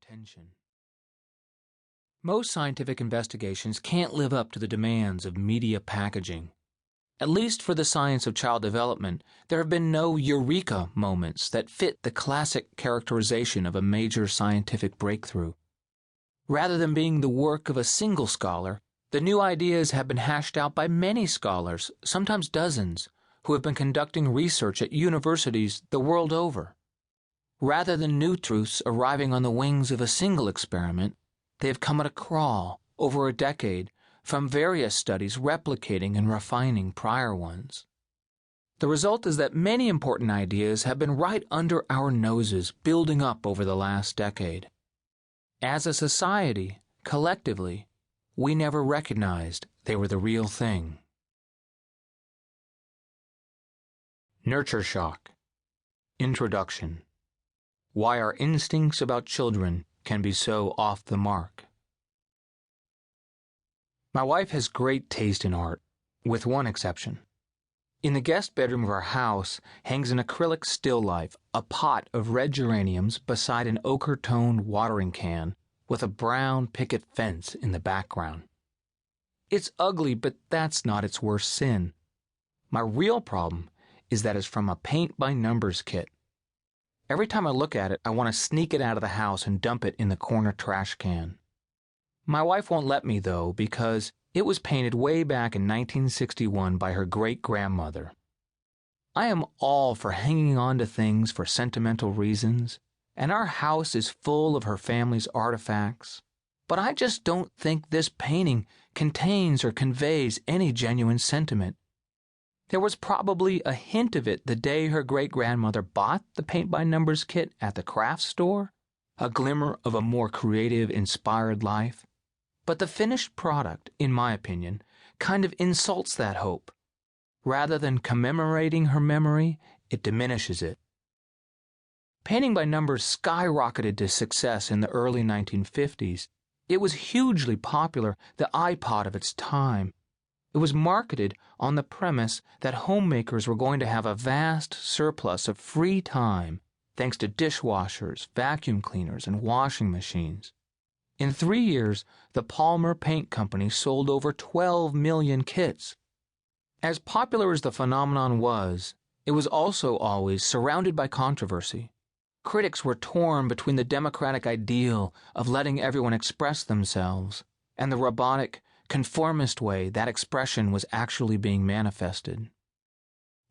attention. Most scientific investigations can't live up to the demands of media packaging. At least for the science of child development, there have been no eureka moments that fit the classic characterization of a major scientific breakthrough. Rather than being the work of a single scholar, the new ideas have been hashed out by many scholars, sometimes dozens, who have been conducting research at universities the world over. Rather than new truths arriving on the wings of a single experiment, they have come at a crawl, over a decade, from various studies replicating and refining prior ones. The result is that many important ideas have been right under our noses building up over the last decade. As a society, collectively, we never recognized they were the real thing. NurtureShock. Introduction. Why our instincts about children can be so off the mark. My wife has great taste in art, with one exception. In the guest bedroom of our house hangs an acrylic still life, a pot of red geraniums beside an ochre-toned watering can with a brown picket fence in the background. It's ugly, but that's not its worst sin. My real problem is that it's from a paint-by-numbers kit. Every time I look at it, I want to sneak it out of the house and dump it in the corner trash can. My wife won't let me, though, because it was painted way back in 1961 by her great-grandmother. I am all for hanging on to things for sentimental reasons, and our house is full of her family's artifacts, but I just don't think this painting contains or conveys any genuine sentiment. There was probably a hint of it the day her great-grandmother bought the paint-by-numbers kit at the craft store, a glimmer of a more creative, inspired life. But the finished product, in my opinion, kind of insults that hope. Rather than commemorating her memory, it diminishes it. Painting by numbers skyrocketed to success in the early 1950s. It was hugely popular, the iPod of its time. It was marketed on the premise that homemakers were going to have a vast surplus of free time thanks to dishwashers, vacuum cleaners, and washing machines. In 3 years, the Palmer Paint Company sold over 12 million kits. As popular as the phenomenon was, it was also always surrounded by controversy. Critics were torn between the democratic ideal of letting everyone express themselves and the robotic, conformist way that expression was actually being manifested.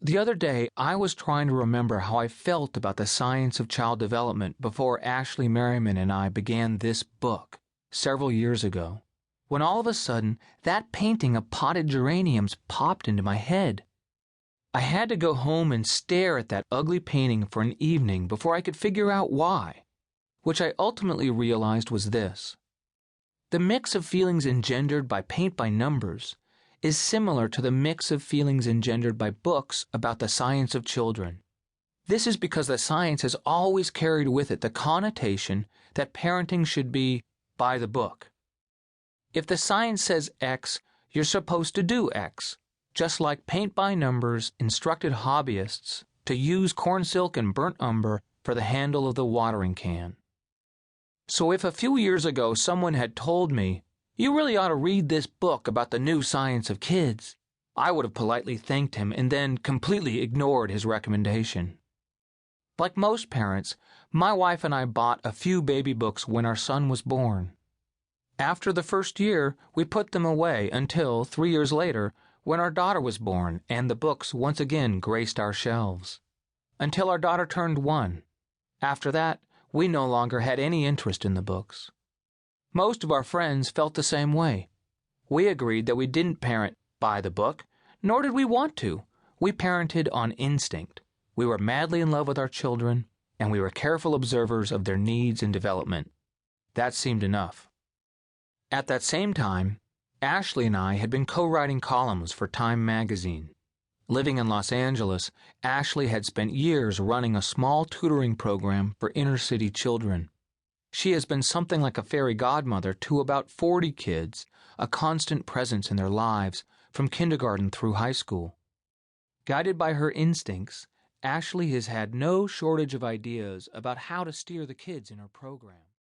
The other day, I was trying to remember how I felt about the science of child development before Ashley Merryman and I began this book several years ago, when all of a sudden that painting of potted geraniums popped into my head. I had to go home and stare at that ugly painting for an evening before I could figure out why, which I ultimately realized was this. The mix of feelings engendered by paint by numbers is similar to the mix of feelings engendered by books about the science of children. This is because the science has always carried with it the connotation that parenting should be by the book. If the science says X, you're supposed to do X, just like paint by numbers instructed hobbyists to use corn silk and burnt umber for the handle of the watering can. So if a few years ago someone had told me, "You really ought to read this book about the new science of kids," I would have politely thanked him and then completely ignored his recommendation. Like most parents, my wife and I bought a few baby books when our son was born. After the first year, we put them away until, 3 years later, when our daughter was born and the books once again graced our shelves. Until our daughter turned 1. After that, we no longer had any interest in the books. Most of our friends felt the same way. We agreed that we didn't parent by the book, nor did we want to. We parented on instinct. We were madly in love with our children, and we were careful observers of their needs and development. That seemed enough. At that same time, Ashley and I had been co-writing columns for Time magazine. Living in Los Angeles, Ashley had spent years running a small tutoring program for inner-city children. She has been something like a fairy godmother to about 40 kids, a constant presence in their lives from kindergarten through high school. Guided by her instincts, Ashley has had no shortage of ideas about how to steer the kids in her program.